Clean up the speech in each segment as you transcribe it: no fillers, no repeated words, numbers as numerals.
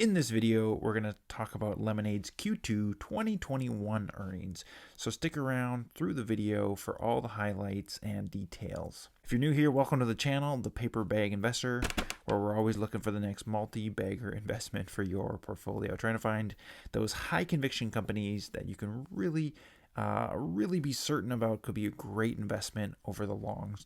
In this video, we're going to talk about Lemonade's Q2 2021 earnings, so stick around through the video for all the highlights and details. If you're new here, welcome to the channel, The Paper Bag Investor, where we're always looking for the next multi-bagger investment for your portfolio, trying to find those high conviction companies that you can really be certain about could be a great investment over a long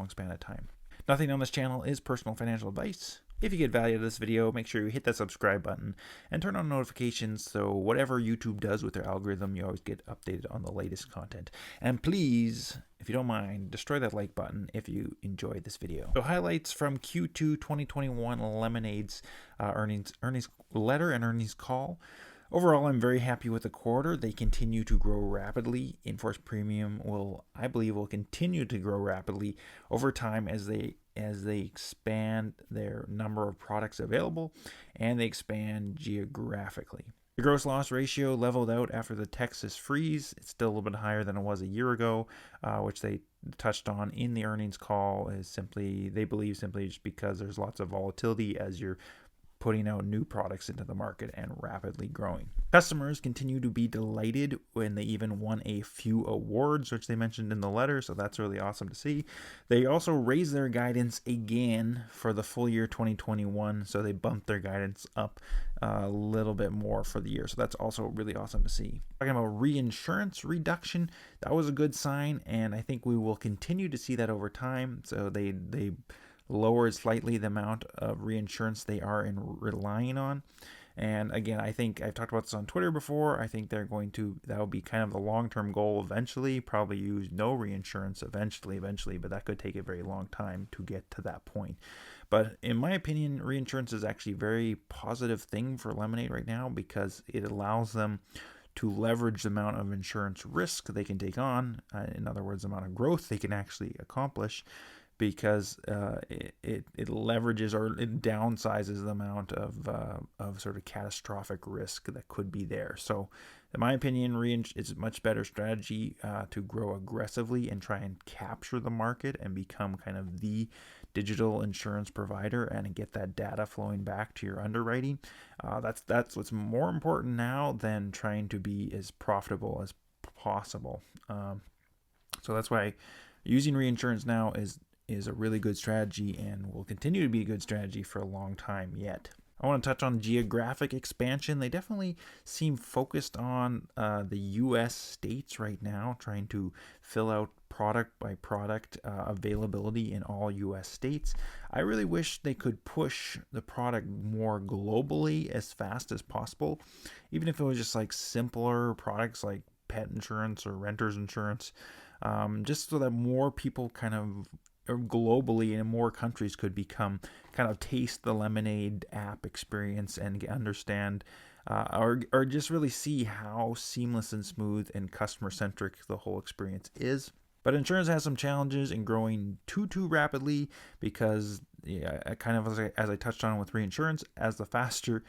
span of time. Nothing on this channel is personal financial advice. If you get value out of this video, make sure you hit that subscribe button and turn on notifications so whatever YouTube does with their algorithm, you always get updated on the latest content. And please, if you don't mind, destroy that like button if you enjoyed this video. So highlights from Q2 2021 Lemonade's earnings letter and earnings call. Overall, I'm very happy with the quarter. They continue to grow rapidly. In-force premium I believe will continue to grow rapidly over time as they expand their number of products available and they expand geographically. The gross loss ratio leveled out after the Texas freeze. It's still a little bit higher than it was a year ago, which they touched on in the earnings call. They believe simply just because there's lots of volatility as you're putting out new products into the market and rapidly growing. Customers continue to be delighted when they even won a few awards, which they mentioned in the letter, so that's really awesome to see. They also raised their guidance again for the full year 2021, so they bumped their guidance up a little bit more for the year, so that's also really awesome to see. Talking about reinsurance reduction, that was a good sign, and I think we will continue to see that over time. So they lowered slightly the amount of reinsurance they are relying on. And again, I think I've talked about this on Twitter before. I think that will be kind of the long-term goal eventually, probably use no reinsurance eventually, but that could take a very long time to get to that point. But in my opinion, reinsurance is actually a very positive thing for Lemonade right now because it allows them to leverage the amount of insurance risk they can take on, in other words, the amount of growth they can actually accomplish, because it leverages or it downsizes the amount of sort of catastrophic risk that could be there. So in my opinion, it's a much better strategy to grow aggressively and try and capture the market and become kind of the digital insurance provider and get that data flowing back to your underwriting. That's what's more important now than trying to be as profitable as possible. So that's why using reinsurance now is a really good strategy and will continue to be a good strategy for a long time yet. I want to touch on geographic expansion. They definitely seem focused on the U.S. states right now, trying to fill out product by product availability in all U.S. states. I really wish they could push the product more globally as fast as possible, even if it was just like simpler products like pet insurance or renter's insurance, just so that more people kind of globally in more countries could kind of taste the Lemonade app experience and understand or just really see how seamless and smooth and customer centric the whole experience is. But insurance has some challenges in growing too rapidly because kind of as I touched on with reinsurance, as the faster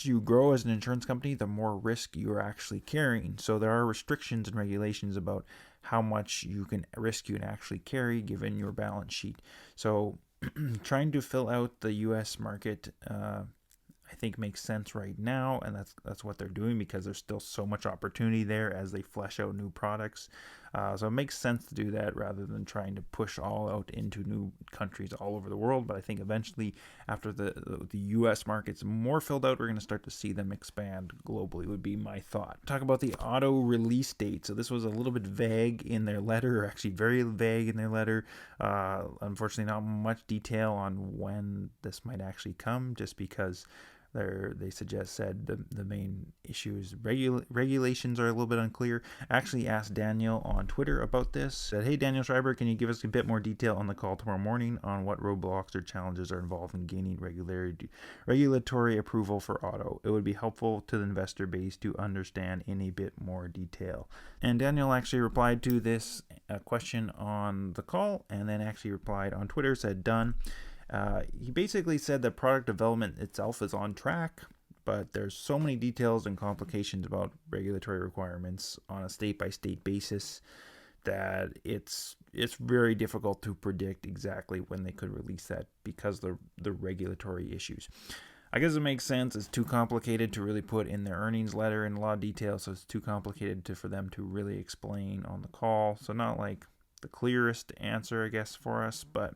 you grow as an insurance company, the more risk you're actually carrying. So there are restrictions and regulations about how much risk you can actually carry given your balance sheet. So trying to fill out the U.S. market, I think makes sense right now, and that's what they're doing because there's still so much opportunity there as they flesh out new products. So it makes sense to do that rather than trying to push all out into new countries all over the world. But I think eventually, after the U.S. market's more filled out, we're going to start to see them expand globally, would be my thought. Talk about the auto release date. So this was a little bit vague in their letter, or actually very vague in their letter. Unfortunately, not much detail on when this might actually come, just because they said the main issue is regulations are a little bit unclear. I actually asked Daniel on Twitter about this. Said, "Hey Daniel Schreiber, can you give us a bit more detail on the call tomorrow morning on what roadblocks or challenges are involved in gaining regulatory approval for auto? It would be helpful to the investor base to understand in a bit more detail." And Daniel actually replied to this question on the call, and then actually replied on Twitter, said done. He basically said that product development itself is on track, but there's so many details and complications about regulatory requirements on a state-by-state basis that it's very difficult to predict exactly when they could release that because of the regulatory issues. I guess it makes sense. It's too complicated to really put in their earnings letter in a lot of detail, so it's too complicated for them to really explain on the call. So not like the clearest answer, I guess, for us, but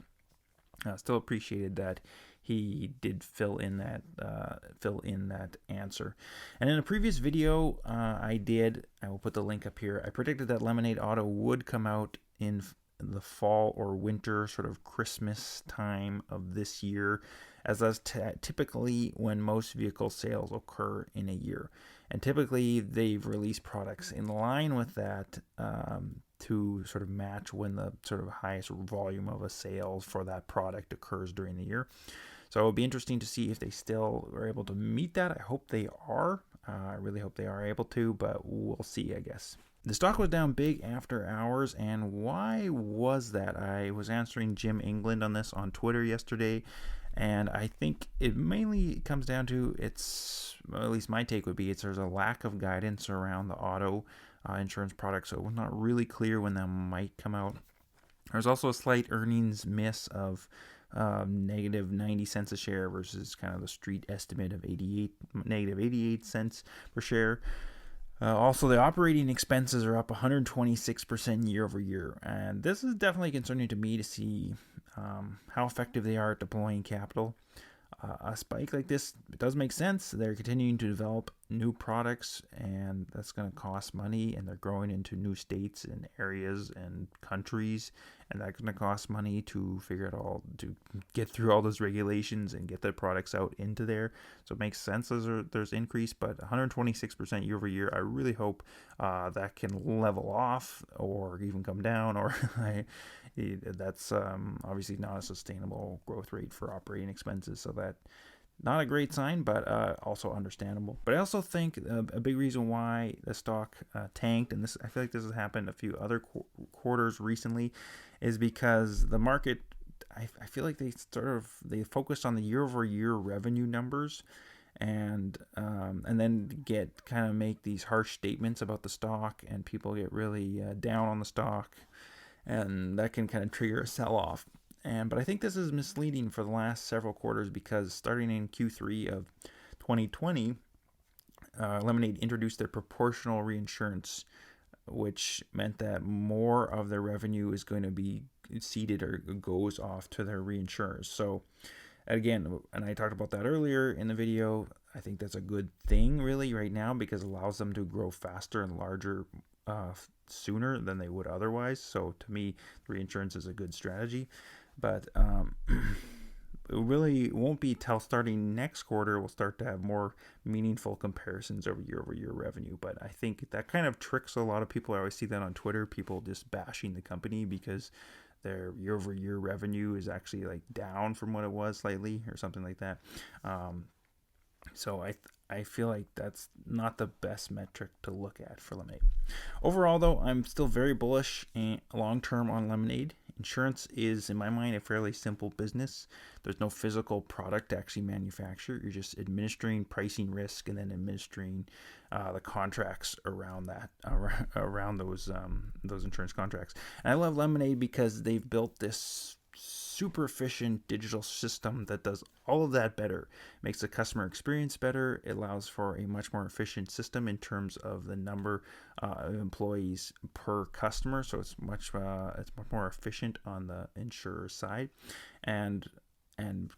still appreciated that he did fill in that answer. And in a previous video, I will put the link up here. I predicted that Lemonade Auto would come out in the fall or winter, sort of Christmas time of this year, as that's typically when most vehicle sales occur in a year. And typically they've released products in line with that to sort of match when the sort of highest volume of a sales for that product occurs during the year. So it will be interesting to see if they still are able to meet that. I hope they are. I really hope they are able to, but we'll see, I guess. The stock was down big after hours, and why was that? I was answering Jim England on this on Twitter yesterday, and I think it mainly comes down to at least my take would be there's a lack of guidance around the auto insurance product, so it was not really clear when that might come out. There's also a slight earnings miss of negative 90 cents a share versus kind of the street estimate of negative 88 cents per share. Also, the operating expenses are up 126% year over year, and this is definitely concerning to me to see how effective they are at deploying capital. A spike like this, it does make sense. They're continuing to develop new products, and that's going to cost money, and they're growing into new states and areas and countries, and that's going to cost money to to get through all those regulations and get their products out into there. So it makes sense there's increase, but 126% year over year, I really hope that can level off or even come down, or that's obviously not a sustainable growth rate for operating expenses. So that not a great sign, but also understandable. But I also think a big reason why the stock tanked, and I feel like this has happened a few other quarters recently, is because the market, I feel like they focused on the year-over-year revenue numbers, and then make these harsh statements about the stock, and people get really down on the stock, and that can kind of trigger a sell-off. But I think this is misleading for the last several quarters, because starting in Q3 of 2020, Lemonade introduced their proportional reinsurance, which meant that more of their revenue is going to be ceded or goes off to their reinsurers. So again, and I talked about that earlier in the video, I think that's a good thing really right now, because it allows them to grow faster and larger sooner than they would otherwise. So to me, reinsurance is a good strategy. But it really won't be till starting next quarter we'll start to have more meaningful comparisons over year revenue. But I think that kind of tricks a lot of people. I always see that on Twitter, people just bashing the company because their year-over-year revenue is actually like down from what it was slightly or something like that. So I feel like that's not the best metric to look at for Lemonade. Overall, though, I'm still very bullish long-term on Lemonade. Insurance is, in my mind, a fairly simple business. There's no physical product to actually manufacture. You're just administering pricing risk and then administering the contracts around that, around those insurance contracts. And I love Lemonade because they've built this super efficient digital system that does all of that better. Makes the customer experience better. It allows for a much more efficient system in terms of the number of employees per customer. So it's much more efficient on the insurer side, and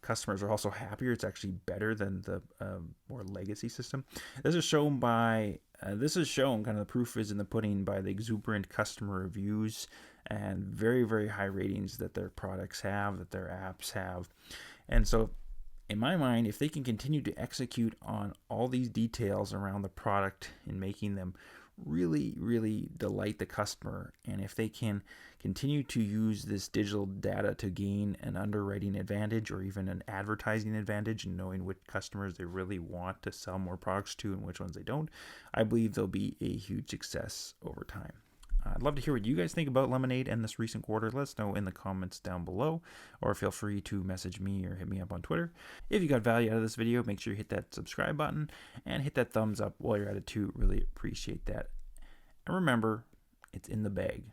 customers are also happier. It's actually better than the more legacy system. This is shown kind of the proof is in the pudding by the exuberant customer reviews and very, very high ratings that their products have, that their apps have. And so in my mind, if they can continue to execute on all these details around the product and making them really, really delight the customer, and if they can continue to use this digital data to gain an underwriting advantage or even an advertising advantage and knowing which customers they really want to sell more products to and which ones they don't, I believe they'll be a huge success over time. I'd love to hear what you guys think about Lemonade and this recent quarter. Let us know in the comments down below, or feel free to message me or hit me up on Twitter. If you got value out of this video, make sure you hit that subscribe button and hit that thumbs up while you're at it too. Really appreciate that. And remember, it's in the bag.